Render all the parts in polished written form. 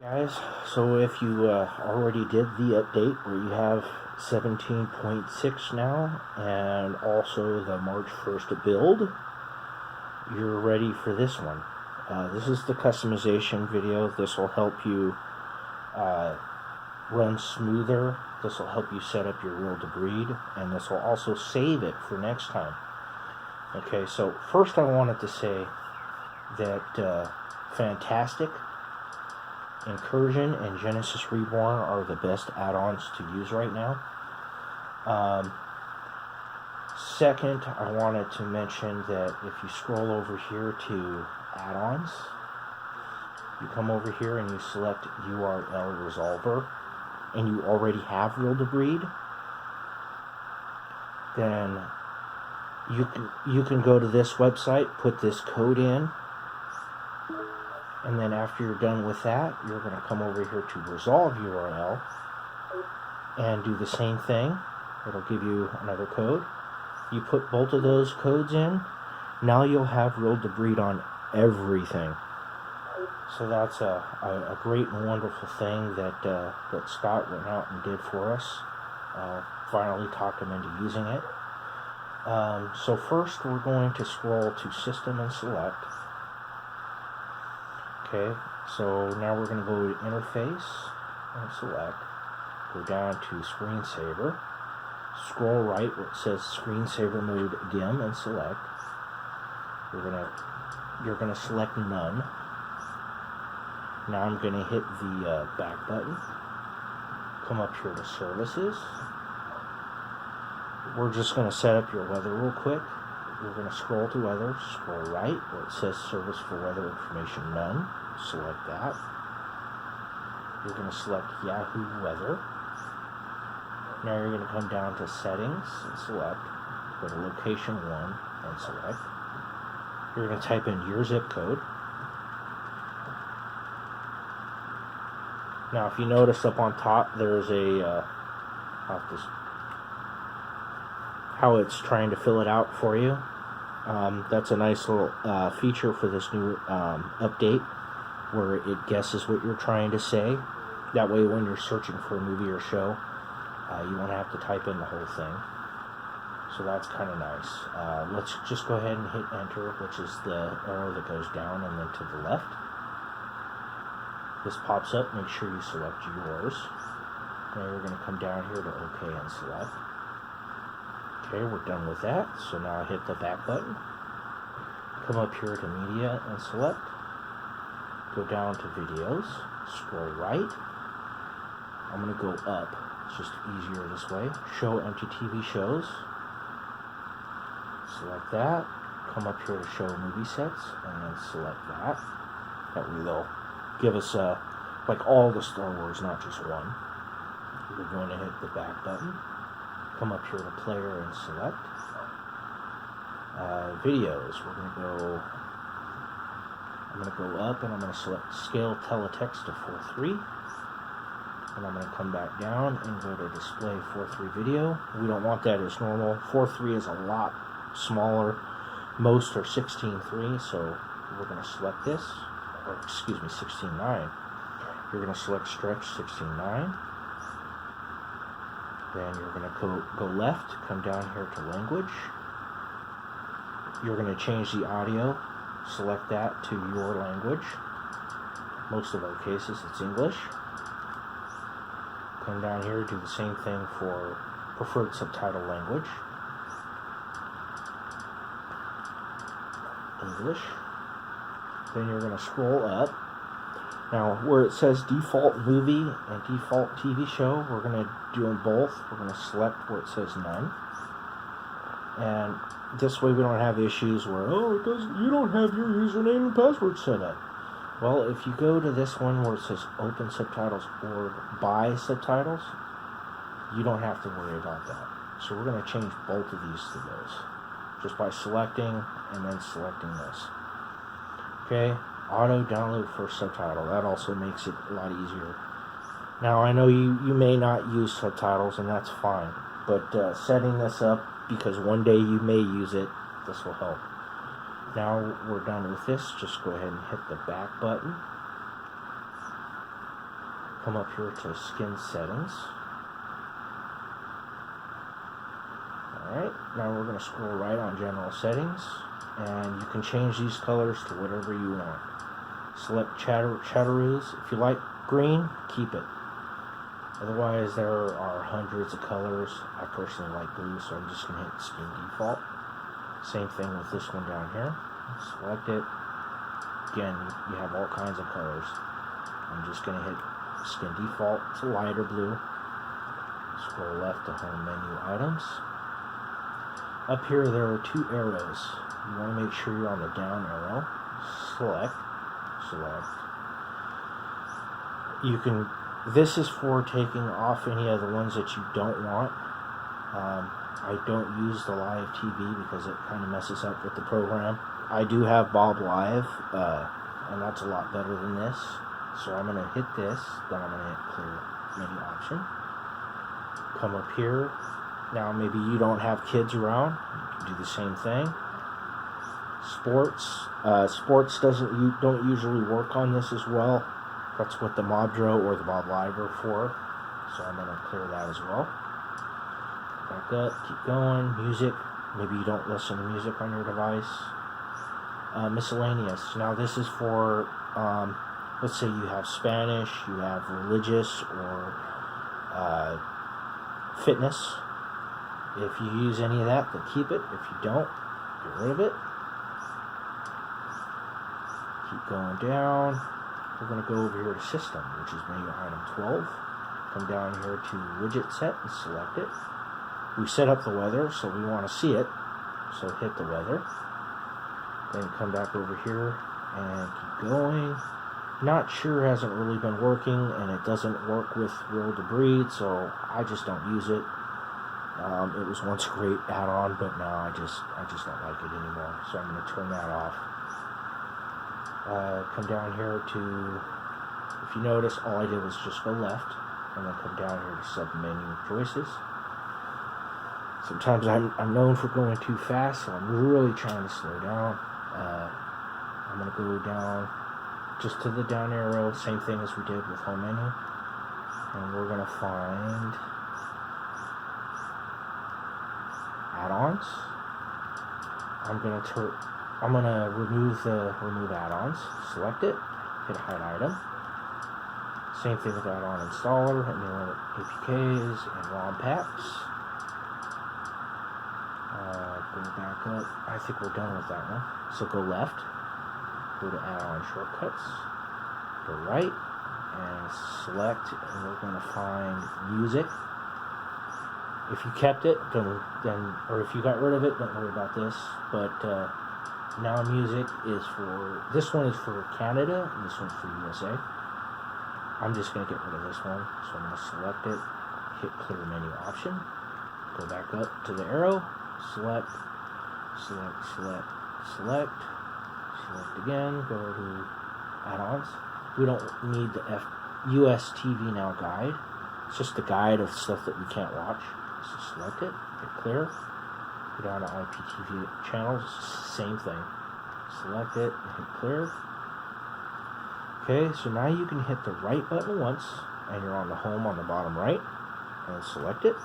Guys, so if you already did the update where you have 17.6 now and also the March 1st build, you're ready for this one. This is the customization video. This will help you run smoother. This will help you set up your real debrid, and this will also save it for next time. Okay, so first I wanted to say that Fantastic, Incursion, and Genesis Reborn are the best add-ons to use right now. Second, I wanted to mention that if you scroll over here to add-ons, you come over here and you select URL Resolver, and you already have real debrid, then you can go to this website, put this code in, and then after you're done with that, you're going to come over here to Resolve URL and do the same thing. It'll give you another code. You put both of those codes in. Now you'll have real debrid on everything. So that's a great and wonderful thing that Scott went out and did for us. Finally talked him into using it. So first we're going to scroll to System and Select. Okay, so now we're going to go to Interface and Select. Go down to Screensaver. Scroll right where it says Screensaver Mode Dim and select. You're gonna select None. Now I'm going to hit the back button. Come up here to Services. We're just going to set up your weather real quick. We're going to scroll to Weather, scroll right where it says Service for Weather Information None. Select that. You're going to select Yahoo Weather. Now you're going to come down to Settings and select. Go to Location 1 and select. You're going to type in your zip code. Now if you notice up on top there's a how it's trying to fill it out for you. That's a nice little feature for this new update where it guesses what you're trying to say. That way when you're searching for a movie or show, you won't have to type in the whole thing. So that's kind of nice. Let's just go ahead and hit enter, which is the arrow that goes down and then to the left. This pops up, make sure you select yours. Now you're going to come down here to OK and select. Okay, we're done with that. So now I hit the back button. Come up here to Media and select. Go down to Videos. Scroll right. I'm going to go up. It's just easier this way. Show Empty TV Shows. Select that. Come up here to Show Movie Sets and then select that. That way they'll give us like all the Star Wars, not just one. We're going to hit the back button. Come up here to Player and select. Videos. I'm going to go up and I'm going to select Scale Teletext to 4:3. And I'm going to come back down and go to Display 4:3 Video. We don't want that as normal. 4:3 is a lot smaller. Most are 16:3, so we're going to select this. Or excuse me, 16:9. You're going to select Stretch 16:9. Then you're going to go left, come down here to Language. You're going to change the audio. Select that to your language. Most of our cases, it's English. Come down here, do the same thing for preferred subtitle language. English. Then you're going to scroll up. Now, where it says default movie and default TV show, we're going to do them both. We're going to select where it says none. And this way we don't have issues where, you don't have your username and password set up. Well, if you go to this one where it says open subtitles or buy subtitles, you don't have to worry about that. So we're going to change both of these to those just by selecting and then selecting this. Okay, auto download first subtitle. That also makes it a lot easier. Now I know you may not use subtitles and that's fine, but setting this up because one day you may use it, this will help. Now we're done with this. Just go ahead and hit the back button. Come up here to skin settings. Alright, now we're going to scroll right on general settings, and you can change these colors to whatever you want. Select chatteroos. If you like green, keep it. Otherwise, there are hundreds of colors. I personally like blue, so I'm just going to hit skin default. Same thing with this one down here. Select it. Again, you have all kinds of colors. I'm just going to hit skin default. It's a lighter blue. Scroll left to home menu items. Up here there are two arrows. You want to make sure you're on the down arrow. Select. This is for taking off any of the ones that you don't want. I don't use the live TV because it kind of messes up with the program. I do have Bob Live, and that's a lot better than this. So I'm going to hit this, then I'm going to hit clear menu option. Come up here. Now maybe you don't have kids around. You can do the same thing. Sports. Sports don't usually work on this as well. That's what the Mobdro or the Bob Live are for. So I'm going to clear that as well. Back up, keep going. Music. Maybe you don't listen to music on your device. Miscellaneous. Now this is for, let's say you have Spanish, you have religious, or fitness. If you use any of that, then keep it. If you don't, get rid of it. Keep going down. We're going to go over here to System, which is menu item 12. Come down here to Widget Set and select it. We set up the weather, so we want to see it. So hit the weather. Then come back over here and keep going. Not sure, hasn't really been working, and it doesn't work with real debrid, so I just don't use it. It was once a great add-on, but now I just don't like it anymore. So I'm going to turn that off. Come down here to, if you notice, all I did was just go left, and then come down here to sub-menu choices. Sometimes I'm known for going too fast, so I'm really trying to slow down. I'm going to go down just to the down arrow, same thing as we did with home menu, and we're going to find add-ons. I'm going to remove add-ons. Select it, hit hide item. Same thing with add-on installer, and then APKs and ROM packs. Go back up. I think we're done with that one. So go left, go to add-on shortcuts, go right, and select, and we're going to find music. If you kept it, then or if you got rid of it, don't worry about this. But now music is for, this one is for Canada, and this one's for USA. I'm just going to get rid of this one, so I'm going to select it, hit clear menu option, go back up to the arrow, select again, go to add-ons. We don't need the US TV Now guide. It's just the guide of stuff that we can't watch. So select it, hit clear, go down to IPTV channels, same thing. Select it, and hit clear. Okay, so now you can hit the right button once, and you're on the home on the bottom right, and select it.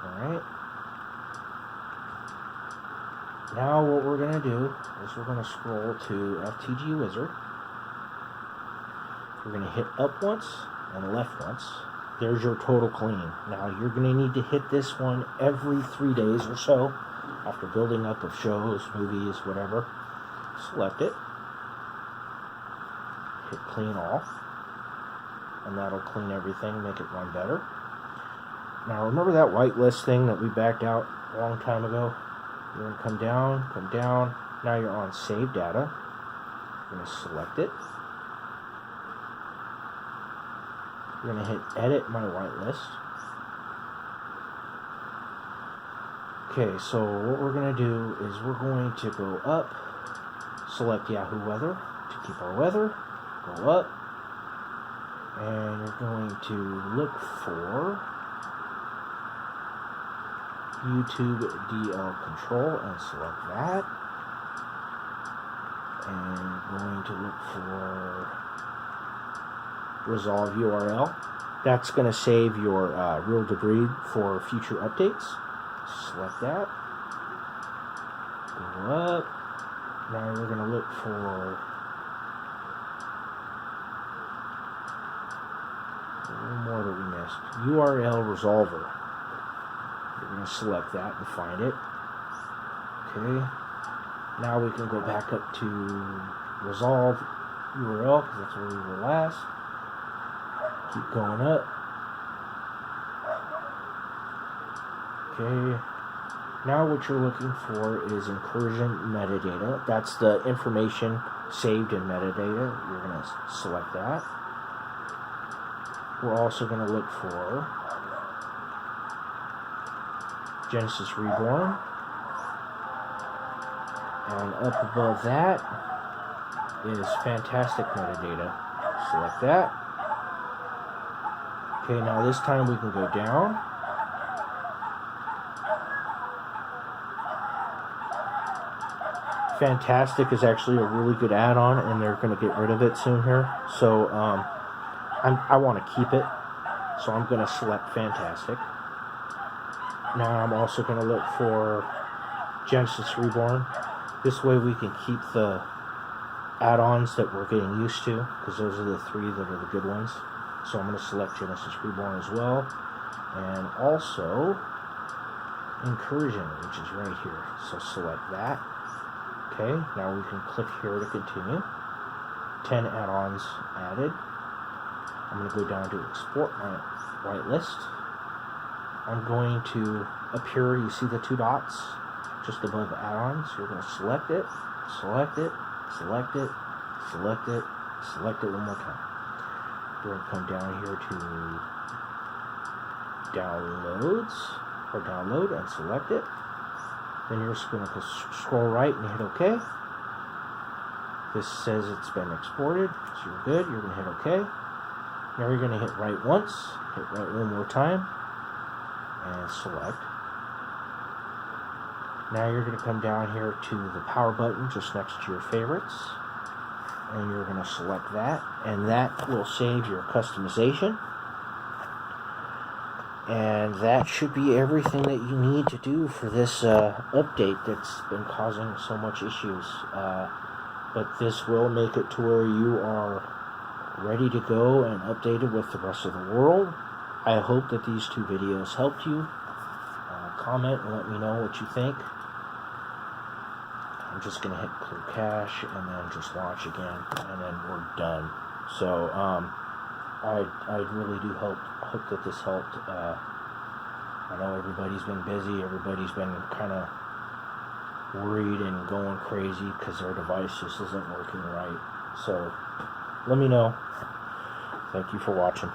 Alright. Now what we're going to do is we're going to scroll to FTG Wizard. We're going to hit up once and left once. There's your total clean. Now you're going to need to hit this one every 3 days or so after building up of shows, movies, whatever. Select it. Hit clean all. And that'll clean everything, make it run better. Now remember that whitelist thing that we backed out a long time ago? You're going to come down. Now you're on save data. You're going to select it. You're going to hit edit my whitelist. Okay, so what we're going to do is we're going to go up, select Yahoo Weather to keep our weather, go up, and you're going to look for YouTube DL Control and select that. and going to look for resolve URL. That's going to save your real debrid for future updates. Select that. Go up. Now we're going to look for one more that we missed. URL resolver. We're going to select that and find it. Okay. Now we can go back up to resolve URL because that's where we were last. Keep going up. Okay. Now what you're looking for is incursion metadata. That's the information saved in metadata. You're going to select that. We're also going to look for Genesis Reborn. And up above that is fantastic metadata. Select that. Okay, now this time we can go down. Fantastic is actually a really good add-on, and they're going to get rid of it soon here. So I want to keep it, so I'm going to select Fantastic. Now I'm also going to look for Genesis Reborn. This way we can keep the add-ons that we're getting used to, because those are the three that are the good ones. So I'm going to select Genesis Reborn as well. And also Incursion, which is right here. So select that. Okay, now we can click here to continue. 10 add-ons added. I'm going to go down to export my whitelist. I'm going to, up here you see the two dots just above add-ons. You're going to select it, select it, select it, select it, select it one more time. We're going to come down here to downloads, or download, and select it. Then you're just going to scroll right and hit OK. This says it's been exported, so you're good. You're going to hit OK. Now you're going to hit right once, hit right one more time, and select. Now you're going to come down here to the power button just next to your favorites, and you're going to select that, and that will save your customization. And that should be everything that you need to do for this update that's been causing so much issues. But this will make it to where you are ready to go and updated with the rest of the world. I hope that these two videos helped you. Comment and let me know what you think. I'm just going to hit clear cache and then just launch again, and then we're done. So I really do hope that this helped. I know everybody's been busy, everybody's been kind of worried and going crazy because their device just isn't working right. So let me know. Thank you for watching.